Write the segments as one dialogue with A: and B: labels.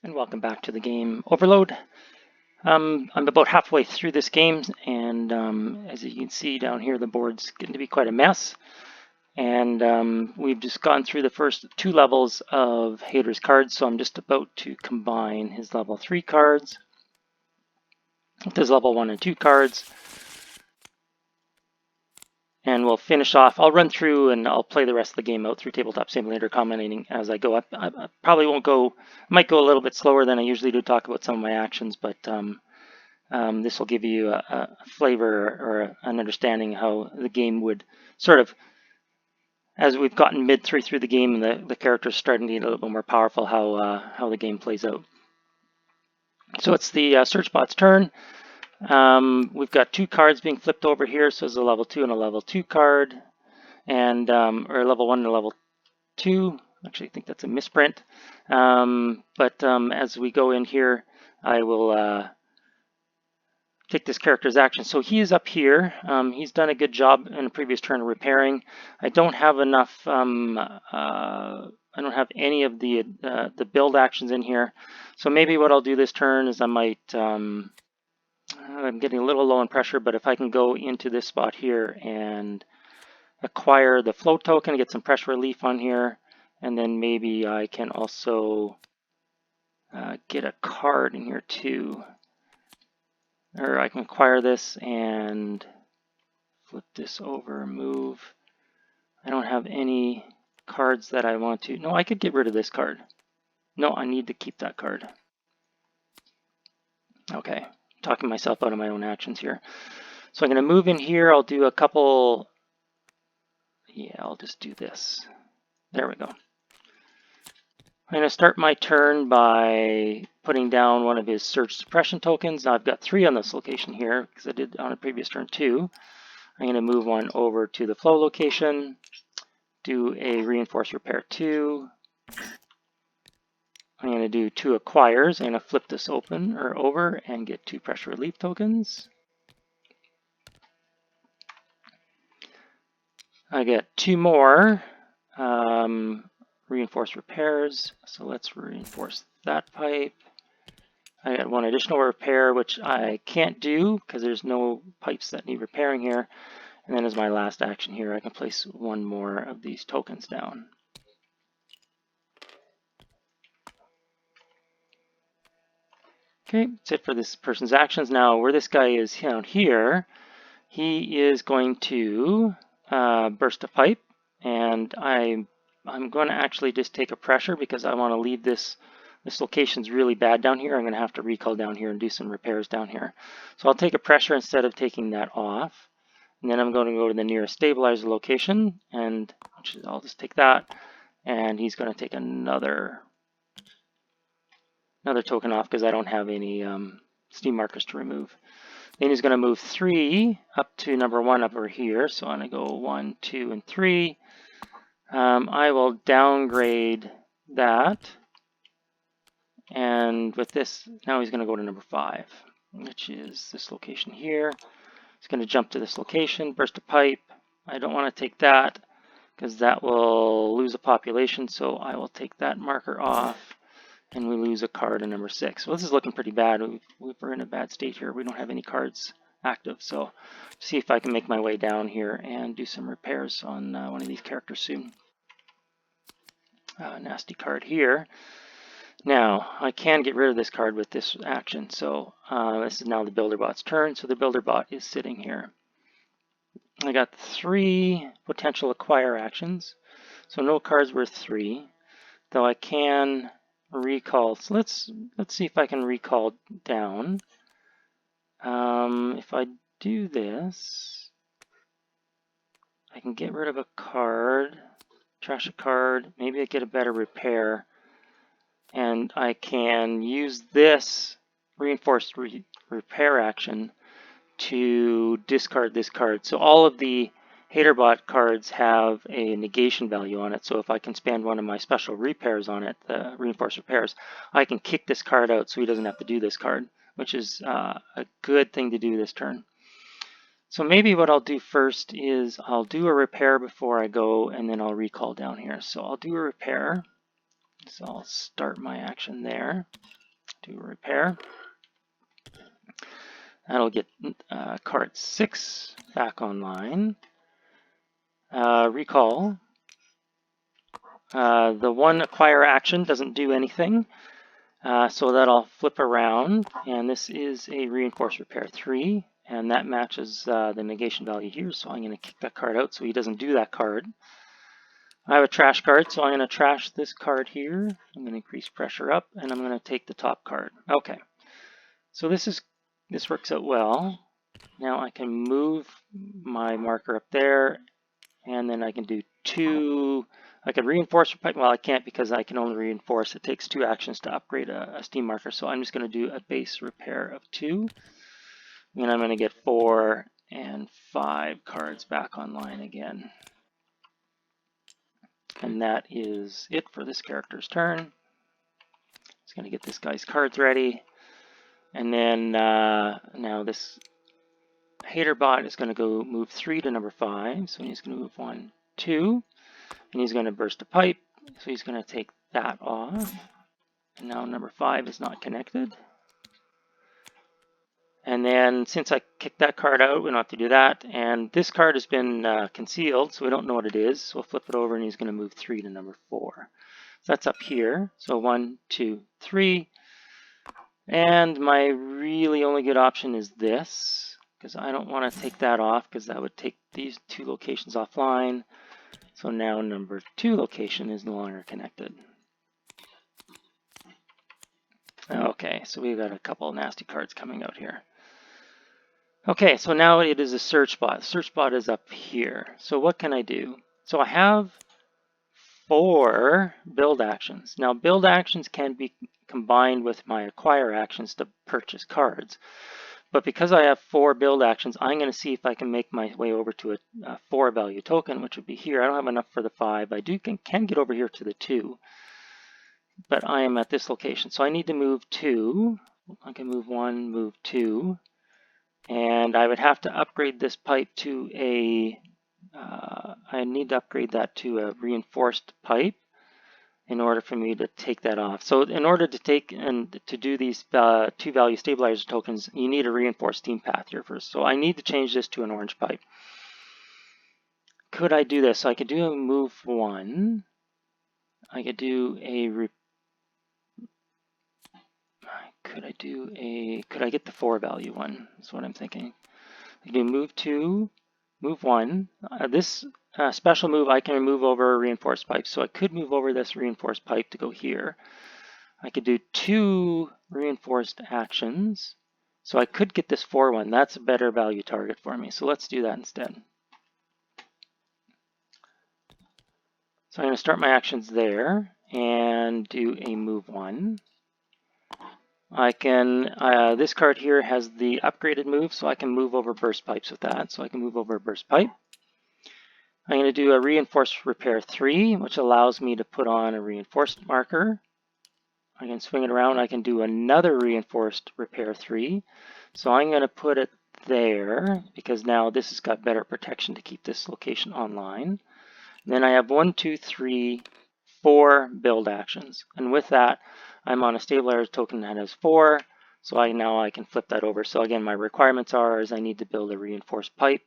A: And welcome back to the game Overload. I'm about halfway through this game, and as you can see down here, the board's getting to be quite a mess. And we've just gone through the first two levels of Hayter's cards, so I'm just about to combine his level 3 cards with his level 1 and 2 cards. And we'll finish off. I'll run through and I'll play the rest of the game out through Tabletop Simulator, commenting as I go. I probably won't go, might go a little bit slower than I usually do, talk about some of my actions, but this will give you a flavor or an understanding how the game would sort of, as we've gotten mid-through the game and the characters starting to get a little bit more powerful, how the game plays out. So it's the SearchBot's turn. We've got two cards being flipped over here, so it's a level 2 and a level 2 card, and or level 1 and a level 2. Actually, I think that's a misprint. But as we go in here, I will take this character's action. So he is up here. He's done a good job in a previous turn of repairing. I don't have enough. I don't have any of the build actions in here. So maybe what I'll do this turn is I might. I'm getting a little low on pressure, but if I can go into this spot here and acquire the float token, get some pressure relief on here, and then maybe I can also get a card in here too. Or I can acquire this and flip this over, move. I don't have any cards that I want to. No, I could get rid of this card. No, I need to keep that card. Okay, talking myself out of my own actions here. So I'm going to move in here. I'll do a couple. Yeah, I'll just do this. There we go. I'm going to start my turn by putting down one of his surge suppression tokens. Now I've got 3 on this location here because I did on a previous turn 2. I'm going to move one over to the flow location, do a reinforce repair 2. I'm going to do 2 acquires. I'm going to flip this open or over and get 2 pressure relief tokens. I get 2 more reinforce repairs. So let's reinforce that pipe. I got 1 additional repair, which I can't do because there's no pipes that need repairing here. And then as my last action here, I can place 1 more of these tokens down. Okay, that's it for this person's actions. Now, where this guy is down here, he is going to burst a pipe, and I'm going to actually just take a pressure because I want to leave this. This location's really bad down here. I'm going to have to recall down here and do some repairs down here. So I'll take a pressure instead of taking that off. And then I'm going to go to the nearest stabilizer location, and I'll just take that. And he's going to take another token off because I don't have any steam markers to remove. Then he's going to move 3 up to number 1 up over here. So I'm going to go 1, 2, and 3. I will downgrade that. And with this, now he's going to go to number 5, which is this location here. He's going to jump to this location, burst a pipe. I don't want to take that because that will lose a population. So I will take that marker off. And we lose a card in number 6. Well, this is looking pretty bad. We're in a bad state here. We don't have any cards active. So see if I can make my way down here and do some repairs on one of these characters soon. Nasty card here. Now, I can get rid of this card with this action. So this is now the BuilderBot's turn. So the BuilderBot is sitting here. I got 3 potential acquire actions. So no cards worth 3. Though I can recall. So let's see if I can recall down. If I do this, I can get rid of a card, trash a card, maybe I get a better repair, and I can use this reinforced repair action to discard this card. So all of the HaterBot cards have a negation value on it, so if I can spend one of my special repairs on it, the reinforced repairs, I can kick this card out so he doesn't have to do this card, which is a good thing to do this turn. So maybe what I'll do first is I'll do a repair before I go, and then I'll recall down here. So I'll do a repair. So I'll start my action there. Do a repair. That'll get card 6 back online. Recall. The one acquire action doesn't do anything. So that'll flip around, and this is a reinforce repair 3, and that matches the negation value here, so I'm going to kick that card out so he doesn't do that card. I have a trash card, so I'm going to trash this card here. I'm going to increase pressure up, and I'm going to take the top card. Okay, so this works out well. Now I can move my marker up there, and then I can do 2. I can reinforce pipe. Well, I can't because I can only reinforce. It takes 2 actions to upgrade a steam marker. So I'm just going to do a base repair of 2. And I'm going to get 4 and 5 cards back online again. And that is it for this character's turn. Just going to get this guy's cards ready. And then now this hater bot is going to go move 3 to number 5. So he's going to move 1, 2. And he's going to burst a pipe, so he's going to take that off. And now number 5 is not connected. And then since I kicked that card out, we don't have to do that. And this card has been concealed, so we don't know what it is. So we'll flip it over, and he's going to move 3 to number 4. So that's up here. So 1, 2, 3. And my really only good option is this, because I don't want to take that off, because that would take these 2 locations offline. So now number 2 location is no longer connected. Okay, so we've got a couple of nasty cards coming out here. Okay, so now it is a search bot. Search bot is up here. So what can I do? So I have 4 build actions. Now build actions can be combined with my acquire actions to purchase cards. But because I have 4 build actions, I'm going to see if I can make my way over to a 4 value token, which would be here. I don't have enough for the 5. I can get over here to the 2. But I am at this location. So I need to move 2. I can move 1, move 2. And I would have to upgrade this pipe to I need to upgrade that to a reinforced pipe in order for me to take that off. So in order to take and to do these 2 value stabilizer tokens, you need a reinforced steam path here first. So I need to change this to an orange pipe. Could I do this? So I could do a move 1. I could do a could I get the 4 value one? That's what I'm thinking. I can do move 2, move 1. This special move, I can move over a reinforced pipe. So I could move over this reinforced pipe to go here. I could do 2 reinforced actions. So I could get this 4 one. That's a better value target for me. So let's do that instead. So I'm going to start my actions there and do a move 1. I can, this card here has the upgraded move, so I can move over burst pipes with that. So I can move over a burst pipe. I'm going to do a reinforced repair 3, which allows me to put on a reinforced marker. I can swing it around. I can do another reinforced repair 3. So I'm going to put it there because now this has got better protection to keep this location online. And then I have 1, 2, 3, 4 build actions. And with that, I'm on a stabilizer token that has 4. So now I can flip that over. So again, my requirements is I need to build a reinforced pipe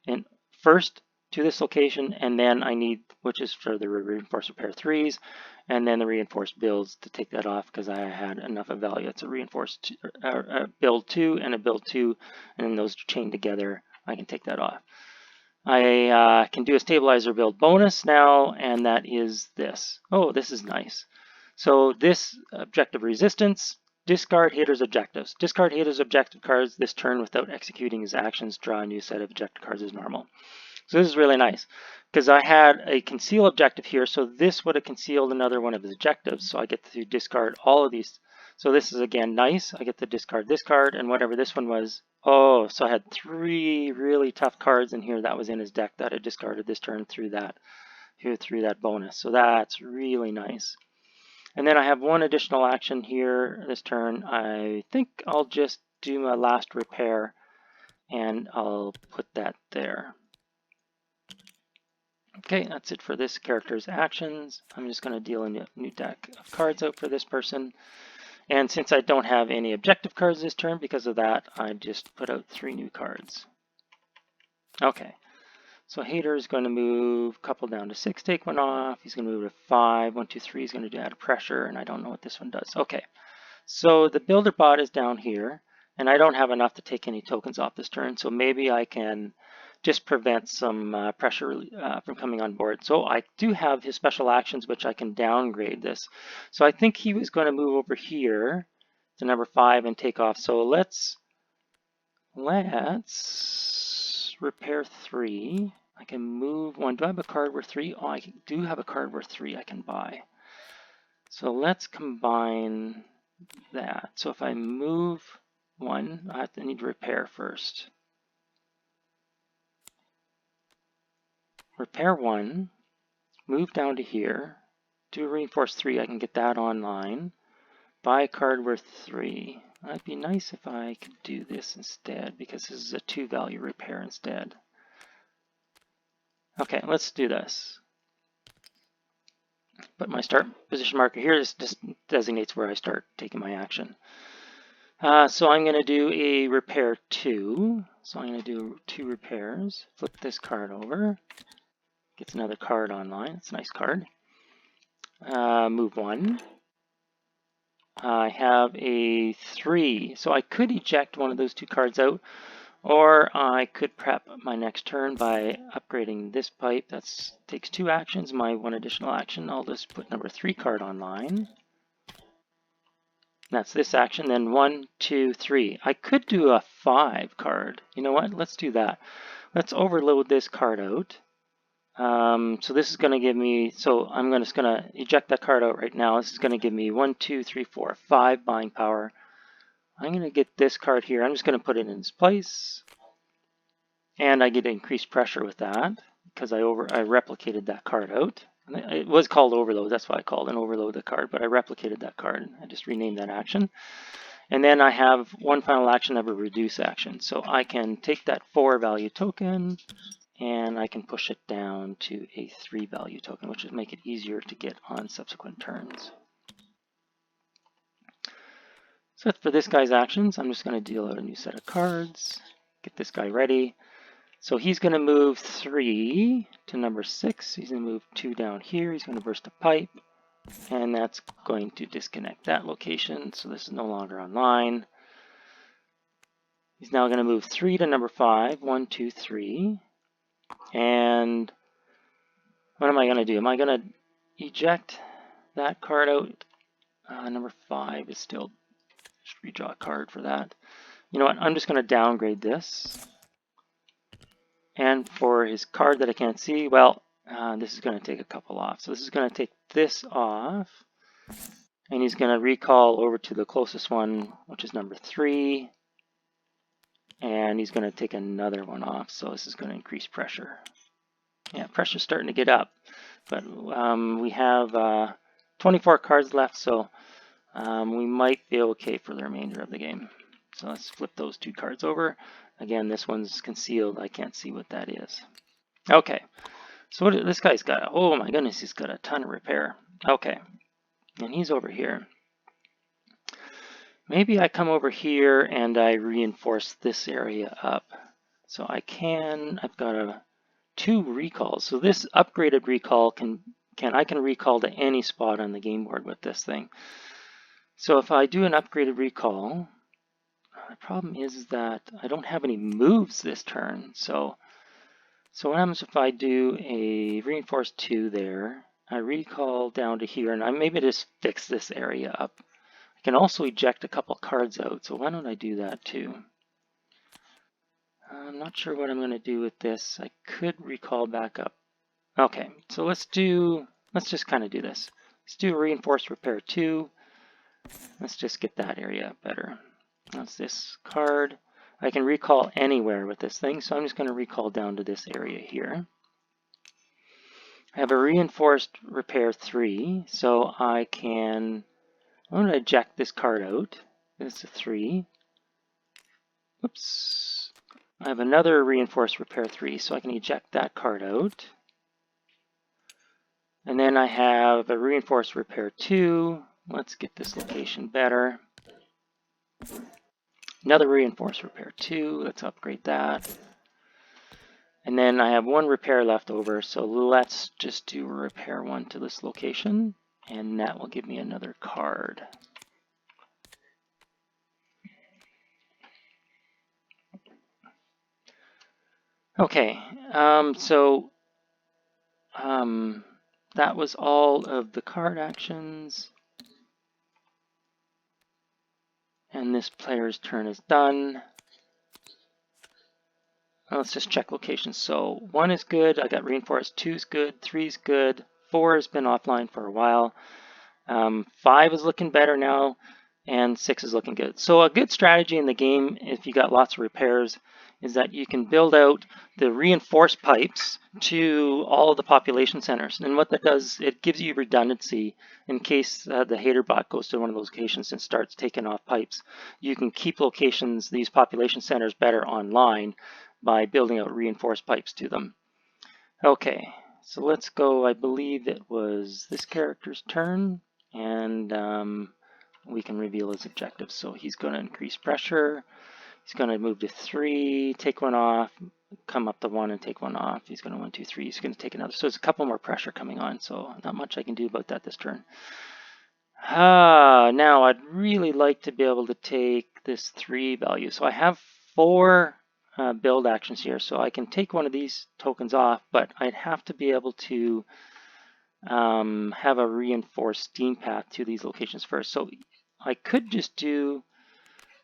A: and first to this location, and then I need, which is for the reinforced repair 3s, and then the reinforced builds to take that off because I had enough of value. It's a reinforced build 2 and a build 2, and then those chained together, I can take that off. I can do a stabilizer build bonus now, and that is this. Oh, this is nice. So this objective resistance, discard hitter's objectives. Discard hitter's objective cards this turn without executing his actions. Draw a new set of objective cards as normal. So this is really nice because I had a conceal objective here. So this would have concealed another one of his objectives. So I get to discard all of these. So this is again nice. I get to discard this card and whatever this one was. Oh, so I had 3 really tough cards in here that was in his deck that I discarded this turn through that bonus. So that's really nice. And then I have 1 additional action here this turn. I think I'll just do my last repair and I'll put that there. Okay, that's it for this character's actions. I'm just going to deal a new deck of cards out for this person. And since I don't have any objective cards this turn, because of that, I just put out 3 new cards. Okay, so Hater is going to move a couple down to 6, take 1 off. He's going to move to 5. 1, 2, 3 is going to add a pressure, and I don't know what this one does. Okay, so the Builder Bot is down here, and I don't have enough to take any tokens off this turn, so maybe I can just prevent some pressure from coming on board. So I do have his special actions, which I can downgrade this. So I think he was going to move over here to number 5 and take off. So let's repair 3. I can move 1. Do I have a card worth 3? Oh, I do have a card worth 3 I can buy. So let's combine that. So if I move 1, I need to repair first. Repair 1, move down to here, do a reinforce 3, I can get that online. Buy a card worth 3. It'd be nice if I could do this instead, because this is a 2 value repair instead. Okay, let's do this. Put my start position marker here. This just designates where I start taking my action. So I'm going to do a repair 2. So I'm going to do 2 repairs. Flip this card over. Gets another card online. It's a nice card. Move 1. I have a 3. So I could eject one of those 2 cards out, or I could prep my next turn by upgrading this pipe. That takes 2 actions. My 1 additional action, I'll just put number 3 card online. That's this action. Then 1, 2, 3. I could do a 5 card. You know what? Let's do that. Let's overload this card out. So this is going to give me, so I'm just going to eject that card out right now. This is going to give me 1, 2, 3, 4, 5 buying power. I'm going to get this card here. I'm just going to put it in its place. And I get increased pressure with that because I replicated that card out. It was called overload. That's why I called an overload the card, but I replicated that card. I just renamed that action. And then I have one final action of a reduce action. So I can take that 4 value token, and I can push it down to a 3 value token, which would make it easier to get on subsequent turns. So for this guy's actions, I'm just going to deal out a new set of cards, get this guy ready. So he's going to move 3 to number 6. He's going to move 2 down here. He's going to burst a pipe, and that's going to disconnect that location. So this is no longer online. He's now going to move 3 to number 5. 1, 2, 3. And what am I going to do? Am I going to eject that card out? Number 5 is still, just redraw a card for that. You know what? I'm just going to downgrade this. And for his card that I can't see, well, this is going to take a couple off. So this is going to take this off. And he's going to recall over to the closest one, which is number 3. And he's going to take another one off. So this is going to increase pressure. Yeah, pressure's starting to get up. But we have 24 cards left, so we might be okay for the remainder of the game. So let's flip those 2 cards over. Again, this one's concealed. I can't see what that is. Okay, so this guy's got, oh my goodness, he's got a ton of repair. Okay, and he's over here. Maybe I come over here and I reinforce this area up. So I've got 2 recalls. So this upgraded recall I can recall to any spot on the game board with this thing. So if I do an upgraded recall, the problem is that I don't have any moves this turn. So what happens if I do a reinforce 2 there, I recall down to here, and I maybe just fix this area up. I can also eject a couple cards out, so why don't I do that too? I'm not sure what I'm going to do with this. I could recall back up. Okay, so let's just kind of do this. Let's do a reinforce repair 2. Let's just get that area better. That's this card. I can recall anywhere with this thing, so I'm just going to recall down to this area here. I have a reinforced repair 3, so I'm going to eject this card out. This is a 3. Oops. I have another reinforced repair 3, so I can eject that card out. And then I have a reinforced repair 2. Let's get this location better. Another reinforced repair 2. Let's upgrade that. And then I have 1 repair left over, so let's just do a repair 1 to this location, and that will give me another card. Okay, that was all of the card actions. And this player's turn is done. Now let's just check locations. So 1 is good, I got reinforced, 2 is good, 3 is good, 4 has been offline for a while. 5 is looking better now, and 6 is looking good. So a good strategy in the game, if you got lots of repairs, is that you can build out the reinforced pipes to all of the population centers. And what that does, it gives you redundancy in case the hater bot goes to one of those locations and starts taking off pipes. You can keep locations, these population centers, better online by building out reinforced pipes to them. Okay, so let's go, I believe it was this character's turn, and we can reveal his objectives. So he's going to increase pressure. He's going to move to 3, take 1 off, come up to 1 and take 1 off. He's going to 1, 2, 3. He's going to take another. So there's a couple more pressure coming on. So not much I can do about that this turn. Now I'd really like to be able to take this 3 value. So I have 4 build actions here. So I can take one of these tokens off, but I'd have to be able to have a reinforced steam path to these locations first. So I could just do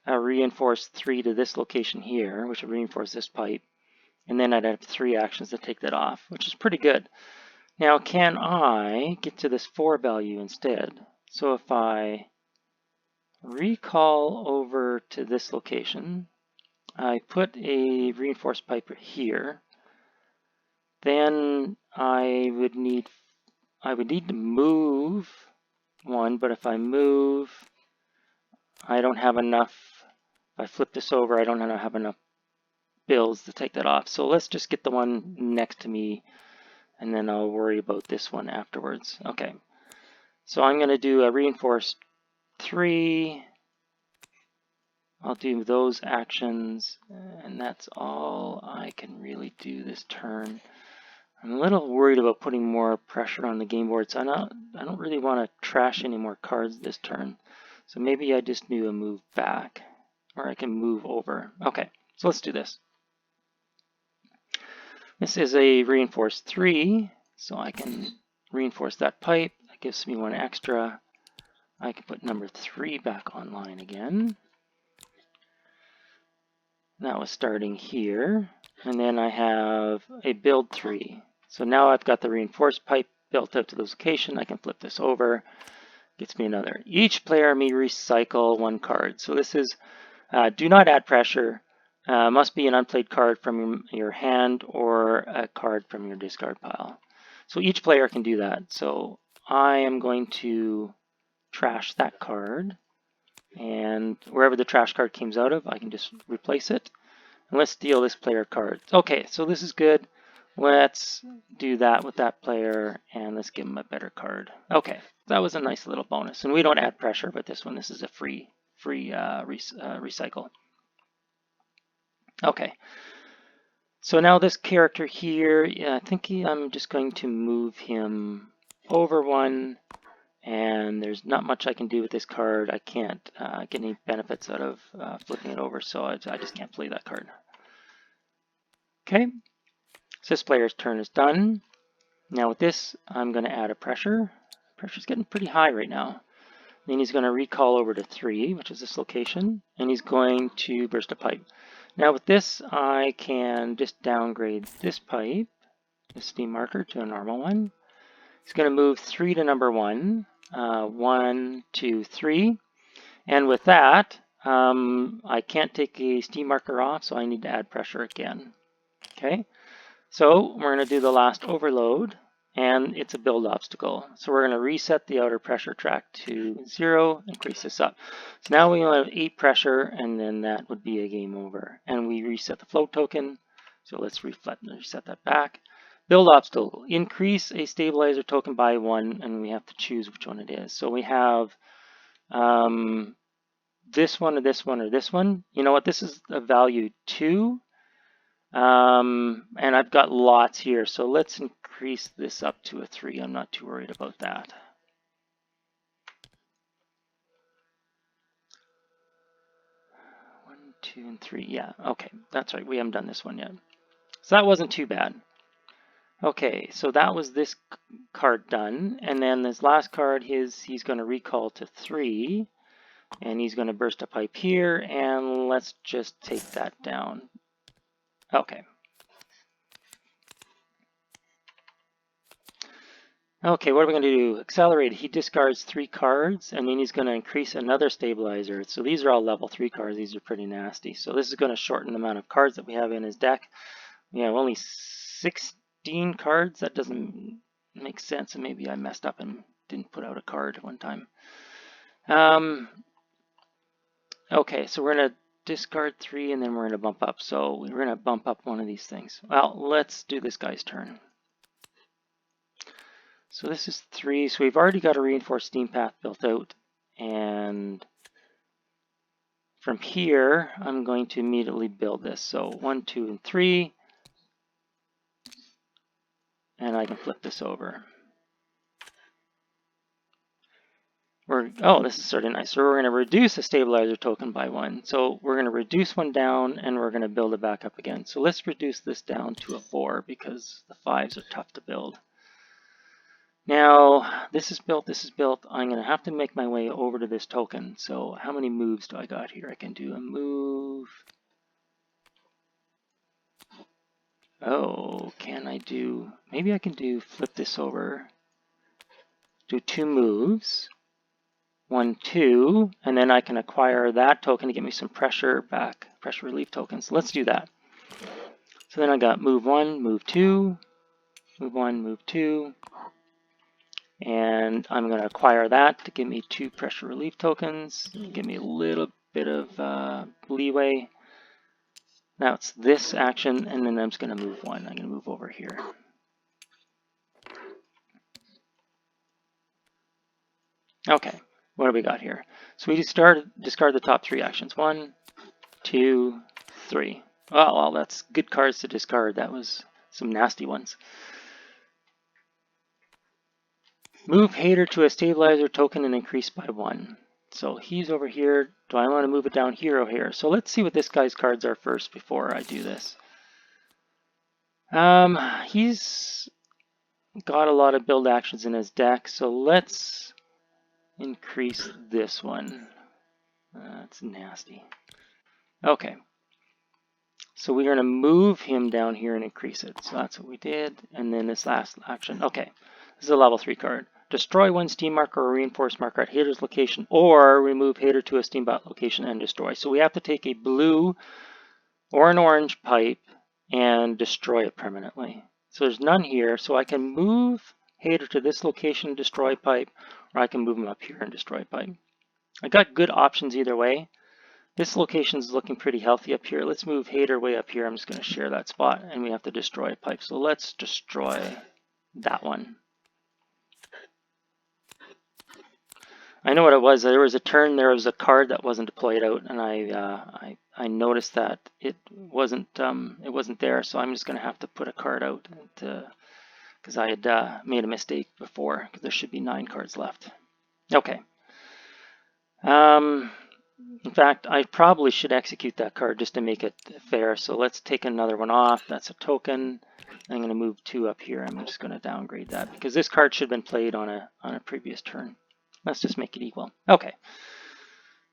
A: a reinforced 3 to this location here, which would reinforce this pipe, and then I'd have 3 actions to take that off, which is pretty good. Now, can I get to this 4 value instead? So if I recall over to this location, I put a reinforced pipe here, then I would need to move 1, but if I move, I don't have enough. If I flip this over, I don't have enough builds to take that off. So let's just get the one next to me, and then I'll worry about this one afterwards. Okay, so I'm going to do a reinforced 3. I'll do those actions, and that's all I can really do this turn. I'm a little worried about putting more pressure on the game board, so I don't really want to trash any more cards this turn. So maybe I just do a move back, or I can move over. Okay, so let's do this. This is a reinforced 3, so I can reinforce that pipe. That gives me 1 extra. I can put number 3 back online again. That was starting here. And then I have a build 3. So now I've got the reinforced pipe built out to the location. I can flip this over. Gets me another. Each player may recycle 1 card. So this is do not add pressure. Must be an unplayed card from your hand or a card from your discard pile. So each player can do that. So I am going to trash that card, and wherever the trash card comes out of, I can just replace it. And let's deal this player card. Okay, so this is good. Let's do that with that player, and let's give him a better card. Okay, that was a nice little bonus. And we don't add pressure, but this one, this is a free recycle. Okay, so now this character here, I think I'm just going to move him over 1, and there's not much I can do with this card. I can't get any benefits out of flipping it over, so I just can't play that card. Okay, so this player's turn is done. Now with this, I'm going to add a pressure. Pressure's getting pretty high right now. Then he's going to recall over to 3, which is this location, and he's going to burst a pipe. Now with this, I can just downgrade this pipe, the steam marker, to a normal one. He's going to move 3 to number 1, 1, 2, 3. And with that, I can't take a steam marker off, so I need to add pressure again. Okay, so we're going to do the last overload, and it's a build obstacle. So we're going to reset the outer pressure track to 0, increase this up. So now we have 8 pressure, and then that would be a game over. And we reset the float token, so let's reset that back. Build obstacle. Increase a stabilizer token by 1, and we have to choose which one it is. So we have this one or this one or this one. You know what? This is a value 2. And I've got lots here, so let's increase this up to a 3. I'm not too worried about that. One, 2, and 3. Yeah, okay, that's right. We haven't done this one yet. So that wasn't too bad. Okay, so that was this card done. And then this last card, he's going to recall to 3. And he's going to burst a pipe here. And let's just take that down. Okay. Okay, what are we going to do? Accelerate. He discards 3 cards, and then he's going to increase another stabilizer. So these are all level 3 cards. These are pretty nasty. So this is going to shorten the amount of cards that we have in his deck. We have only 16 cards. That doesn't make sense. And maybe I messed up and didn't put out a card one time. Okay, so we're going to discard 3, and then we're going to bump up. So we're going to bump up one of these things. Well, let's do this guy's turn. So this is 3, so we've already got a reinforced steam path built out, and from here I'm going to immediately build this. So 1, 2, and 3, and I can flip this over. Oh, this is sort of nice. So we're going to reduce a stabilizer token by 1. So we're going to reduce one down, and we're going to build it back up again. So let's reduce this down to a 4, because the 5s are tough to build. Now, this is built, this is built. I'm going to have to make my way over to this token. So how many moves do I got here? I can do a move. Oh, can I do, maybe I can do, flip this over. Do 2 moves. 1, 2, and then I can acquire that token to give me some pressure back, pressure relief tokens. Let's do that. So then I got move 1, move 2, move 1, move 2. And I'm going to acquire that to give me 2 pressure relief tokens, give me a little bit of leeway. Now it's this action, and then I'm just going to move 1. I'm going to move over here. Okay, what do we got here? So we discard the top 3 actions. 1, 2, 3. Well, that's good cards to discard. That was some nasty ones. Move Hater to a stabilizer token and increase by 1. So he's over here. Do I want to move it down here or here? So let's see what this guy's cards are first before I do this. He's got a lot of build actions in his deck, so let's increase this one. That's nasty. Okay. So we're going to move him down here and increase it. So that's what we did. And then this last action. Okay. This is a level 3 card. Destroy 1 steam marker or reinforced marker at Hater's location, or remove Hater to a steambot location and destroy. So we have to take a blue or an orange pipe and destroy it permanently. So there's none here, so I can move Hater to this location, destroy pipe, or I can move him up here and destroy pipe. I got good options either way. This location is looking pretty healthy up here. Let's move Hater way up here. I'm just going to share that spot, and we have to destroy a pipe. So let's destroy that one. I know what it was. There was a turn. There was a card that wasn't deployed out, and I noticed that it wasn't there. So I'm just going to have to put a card out because I had made a mistake before. Because there should be 9 cards left. Okay. In fact, I probably should execute that card just to make it fair. So let's take another one off. That's a token. I'm going to move 2 up here. I'm just going to downgrade that because this card should have been played on a previous turn. Let's just make it equal. Okay.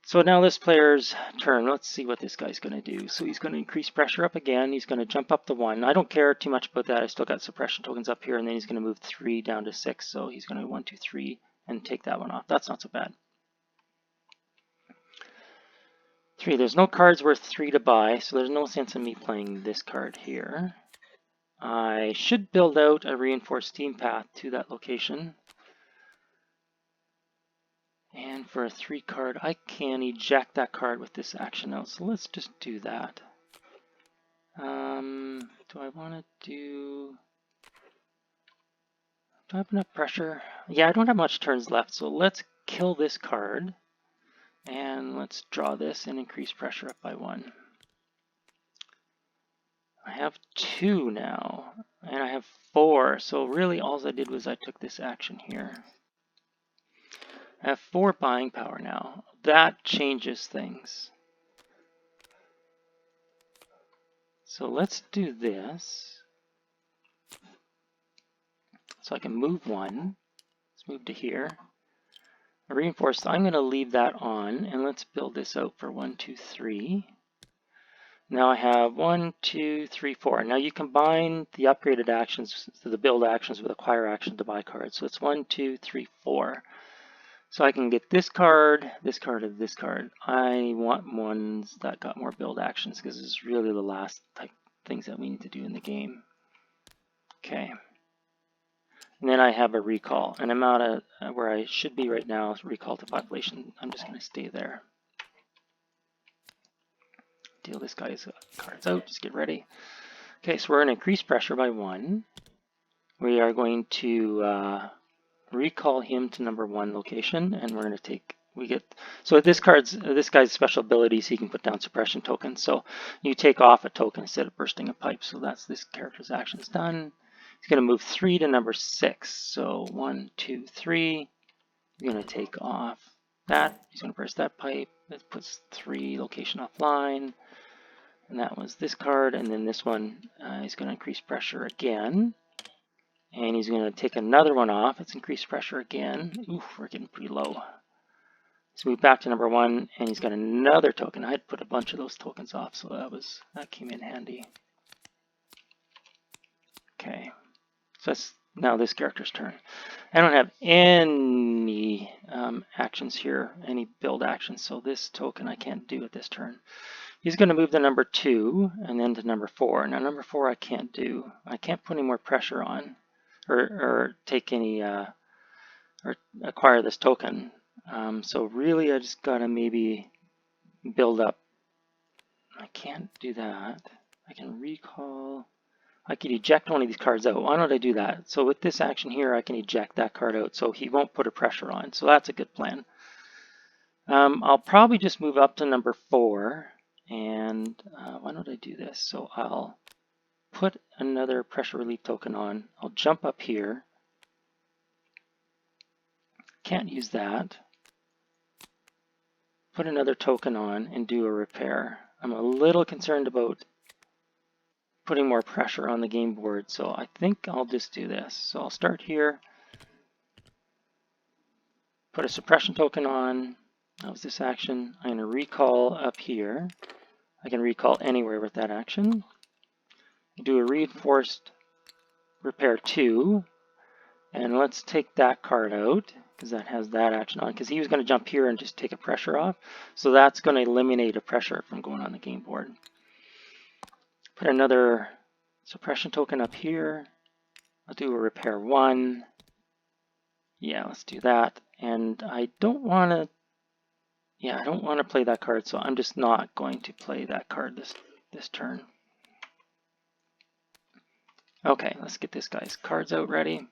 A: So now this player's turn. Let's see what this guy's going to do. So he's going to increase pressure up again. He's going to jump up to 1. I don't care too much about that. I still got suppression tokens up here. And then he's going to move 3 down to 6. So he's going to 1, 2, 3 and take that one off. That's not so bad. 3. There's no cards worth 3 to buy. So there's no sense in me playing this card here. I should build out a reinforced steam path to that location. And for a 3 card, I can eject that card with this action out. So let's just do that. Do I want to do... Do I have enough pressure? Yeah, I don't have much turns left, so let's kill this card. And let's draw this and increase pressure up by 1. I have 2 now, and I have 4, so really all I did was I took this action here. I have 4 buying power now. That changes things. So let's do this. So I can move 1. Let's move to here. Reinforced, I'm going to leave that on, and let's build this out for 1, 2, 3. Now I have 1, 2, 3, 4. Now you combine the upgraded actions to the build actions with acquire action to buy cards. So it's 1, 2, 3, 4. So I can get this card, this card, and this card. I want ones that got more build actions because it's really the last type things that we need to do in the game. Okay. And then I have a recall, and I'm out of where I should be right now, recall to population. I'm just going to stay there. Deal this guy's cards out, just get ready. Okay, so we're going to increase pressure by 1. We are going to recall him to number 1 location, and we're going to take, so this guy's special abilities, he can put down suppression tokens. So you take off a token instead of bursting a pipe. So that's this character's actions done. He's going to move 3 to number 6. So 1, 2, 3. He's going to take off that. He's going to burst that pipe. That puts 3 location offline. And that was this card. And then this one, he's going to increase pressure again. And he's going to take another one off. Let's increase pressure again. Oof, we're getting pretty low. Let's move back to number 1. And he's got another token. I had put a bunch of those tokens off, so that came in handy. Okay. So that's now this character's turn. I don't have any actions here, any build actions. So this token I can't do at this turn. He's going to move to number 2 and then to number 4. Now number 4 I can't do. I can't put any more pressure on or take any or acquire this token. So really I just got to maybe build up. I can't do that. I can recall. I could eject one of these cards out. Why don't I do that? So with this action here I can eject that card out so he won't put a pressure on. So that's a good plan. I'll probably just move up to number 4. And why don't I do this? So I'll put another pressure relief token on. I'll jump up here. Can't use that. Put another token on and do a repair. I'm a little concerned about putting more pressure on the game board, so I think I'll just do this. So I'll start here. Put a suppression token on. That was this action. I'm going to recall up here. I can recall anywhere with that action. Do a reinforced repair 2. And let's take that card out because that has that action on. Because he was going to jump here and just take a pressure off. So that's going to eliminate a pressure from going on the game board. Put another suppression token up here. I'll do a repair 1. Yeah, let's do that. And I don't want to. Yeah, I don't want to play that card, so I'm just not going to play that card this turn. Okay, let's get this guy's cards out ready.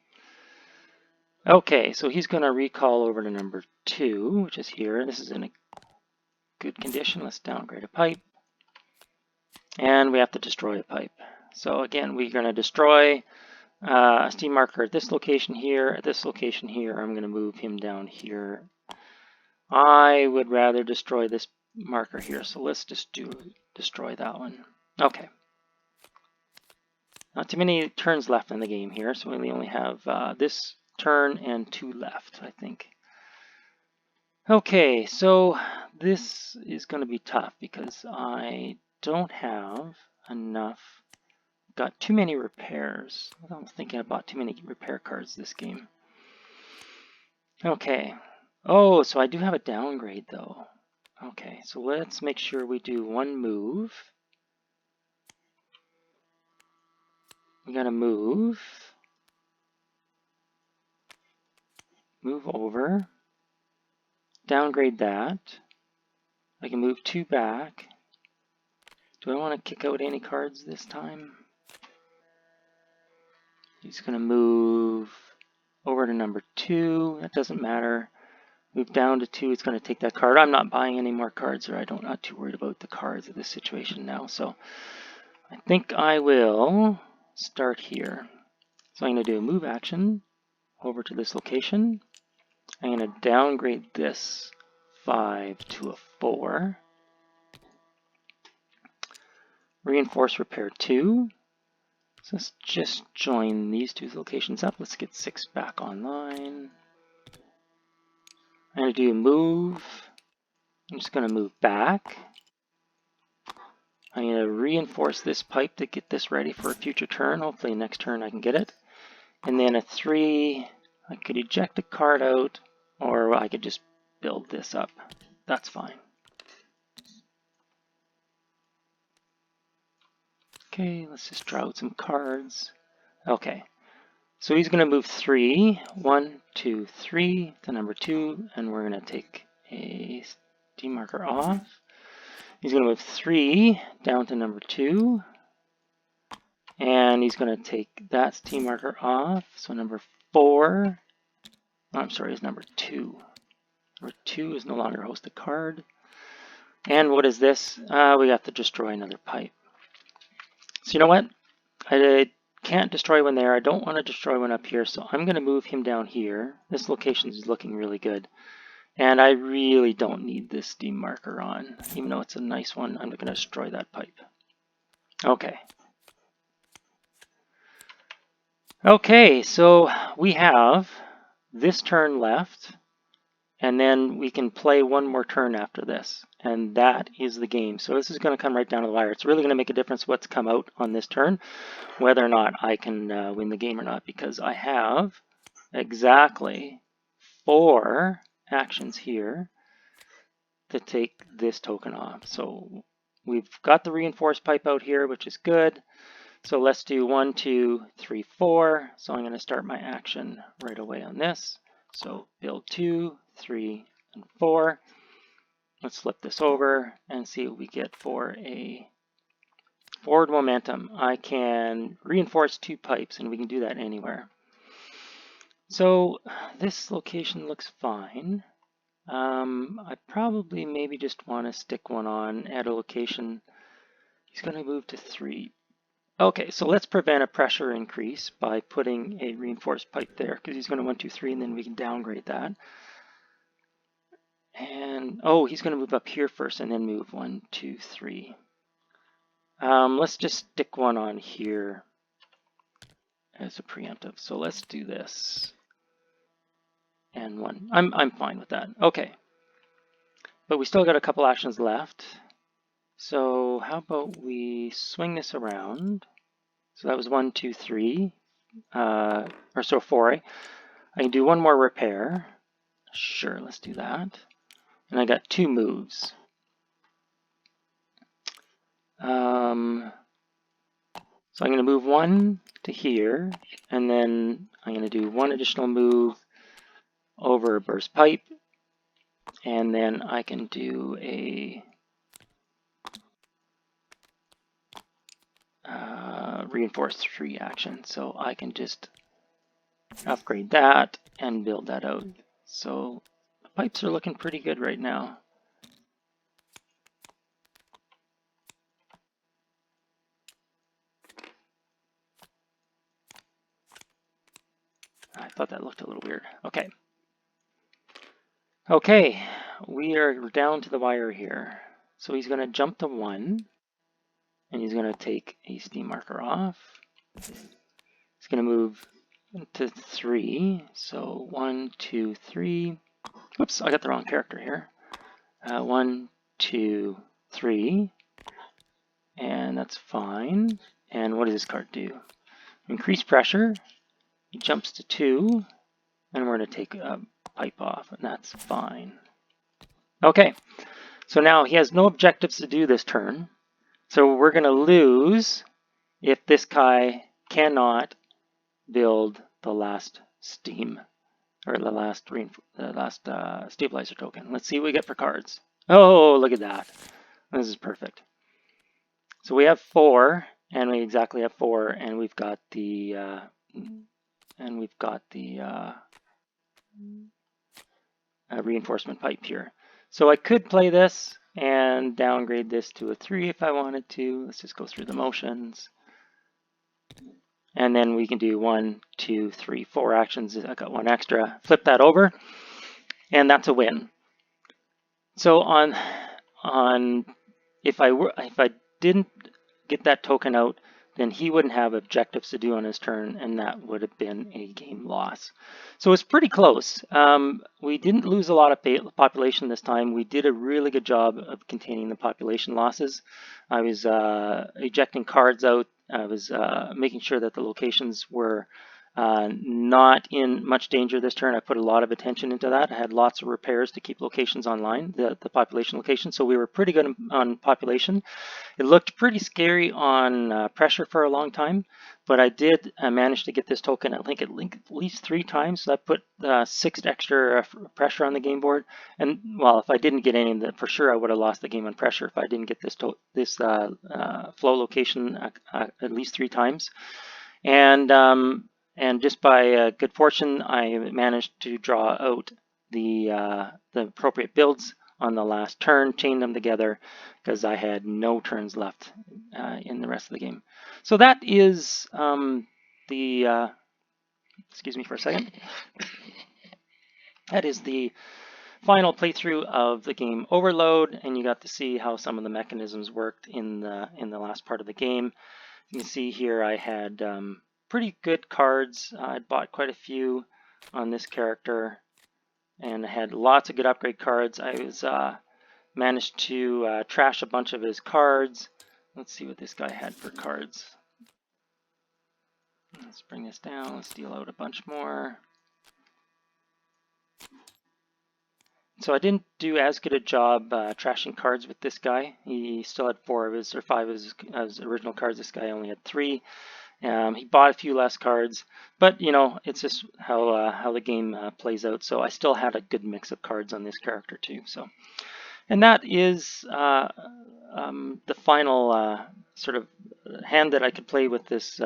A: Okay, so he's going to recall over to number 2, which is here. This is in a good condition. Let's downgrade a pipe. And we have to destroy a pipe. So again, we're going to destroy a steam marker at this location here, at this location here. I'm going to move him down here. I would rather destroy this marker here, so let's just destroy that one. Okay. Not too many turns left in the game here, so we only have this turn and 2 left, I think. Okay, so this is going to be tough because I don't have enough. Got too many repairs. I'm thinking about too many repair cards this game. Okay. Oh, so I do have a downgrade though. Okay, so let's make sure we do 1 move. We gotta move. Move over. Downgrade that. I can move 2 back. Do I want to kick out any cards this time? He's gonna move over to number 2. That doesn't matter. Move down to 2. It's going to take that card. I'm not buying any more cards, or I'm not too worried about the cards of this situation now. So I think I will start here. So I'm going to do a move action over to this location. I'm going to downgrade this 5 to a 4. Reinforce repair 2. So let's just join these two locations up. Let's get 6 back online. I'm going to do a move. I'm just going to move back. I'm going to reinforce this pipe to get this ready for a future turn. Hopefully next turn I can get it. And then a 3, I could eject a card out, or I could just build this up. That's fine. Okay, let's just draw out some cards. Okay, so he's going to move 3, 1, 2, 3 to number 2, and we're going to take a steam marker off. He's going to move 3 down to number 2, and he's going to take that steam marker off. So number 4, oh, I'm sorry, it's number 2. Number 2 is no longer a hosted card. And what is this? We have to destroy another pipe. So you know what? I can't destroy one there. I don't want to destroy one up here, so I'm going to move him down here. This location is looking really good. And I really don't need this steam marker on. Even though it's a nice one, I'm going to destroy that pipe. Okay. Okay, so we have this turn left. And then we can play one more turn after this. And that is the game. So this is going to come right down to the wire. It's really going to make a difference what's come out on this turn, whether or not I can win the game or not, because I have exactly 4 actions here to take this token off. So we've got the reinforced pipe out here, which is good. So let's do 1, 2, 3, 4. So I'm going to start my action right away on this. So build 2, 3, and 4. Let's flip this over and see what we get for a forward momentum. I can reinforce 2 pipes, and we can do that anywhere. So this location looks fine. I probably maybe just want to stick one on at a location. He's going to move to 3. Okay, so let's prevent a pressure increase by putting a reinforced pipe there, because he's going to 1, 2, 3, and then we can downgrade that. And, oh, he's going to move up here first and then move 1, 2, 3. Let's just stick one on here as a preemptive. So let's do this. And 1. I'm fine with that. Okay. But we still got a couple actions left. So how about we swing this around? So that was 1, 2, 3. Or so 4. I can do one more repair. Sure, let's do that. And I got 2 moves. So I'm going to move 1 to here, and then I'm going to do 1 additional move over a burst pipe, and then I can do a reinforced 3 action. So I can just upgrade that and build that out. So the pipes are looking pretty good right now. I thought that looked a little weird. Okay. Okay, we are down to the wire here. So he's going to jump to 1, and he's going to take a steam marker off. He's going to move to 3. So 1, 2, 3. Oops, I got the wrong character here. 1, 2, 3. And that's fine. And what does this card do? Increase pressure. He jumps to 2. And we're going to take a pipe off, and that's fine. Okay, so now he has no objectives to do this turn. So we're going to lose if this guy cannot build the last steam, or the last stabilizer token. Let's see what we get for cards. Oh, look at that. This is perfect. So we have 4, and we exactly have 4, and we've got the and we've got the reinforcement pipe here. So I could play this and downgrade this to a 3 if I wanted to. Let's just go through the motions. And then we can do 1, 2, 3, 4 actions. I got one extra. Flip that over, and that's a win. So if I didn't get that token out, then he wouldn't have objectives to do on his turn, and that would have been a game loss. So it's pretty close. We didn't lose a lot of population this time. We did a really good job of containing the population losses. I was ejecting cards out. I was making sure that the locations were not in much danger this turn. I put a lot of attention into that. I had lots of repairs to keep locations online, the population location. So we were pretty good on population. It looked pretty scary on pressure for a long time, but I did manage to get this token, I think, at least 3 times. So I put 6 extra pressure on the game board. And, well, if I didn't get any of that, for sure I would have lost the game on pressure if I didn't get this flow location at least 3 times. And just by good fortune, I managed to draw out the appropriate builds on the last turn, chain them together, because I had no turns left in the rest of the game. So that is excuse me for a second. That is the final playthrough of the game Overload, and you got to see how some of the mechanisms worked in the last part of the game. You can see here I had pretty good cards. I'd bought quite a few on this character, and I had lots of good upgrade cards. I was managed to trash a bunch of his cards. Let's see what this guy had for cards. Let's bring this down. Let's deal out a bunch more. So I didn't do as good a job trashing cards with this guy. He still had 4 of his, or 5 of his original cards. This guy only had 3. He bought a few less cards, but you know, it's just how the game plays out. So I still had a good mix of cards on this character too. So, and that is the final sort of hand that I could play with this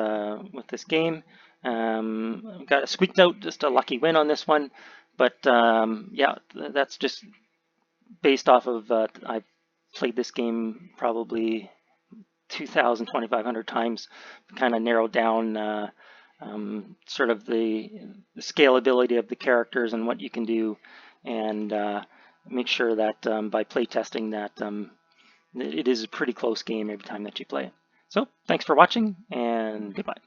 A: game. Got squeaked out just a lucky win on this one, but yeah, that's just based off of I played this game probably 2,000, 2,500 times, kind of narrowed down sort of the scalability of the characters and what you can do, and make sure that by play testing that it is a pretty close game every time that you play it. So thanks for watching, and goodbye.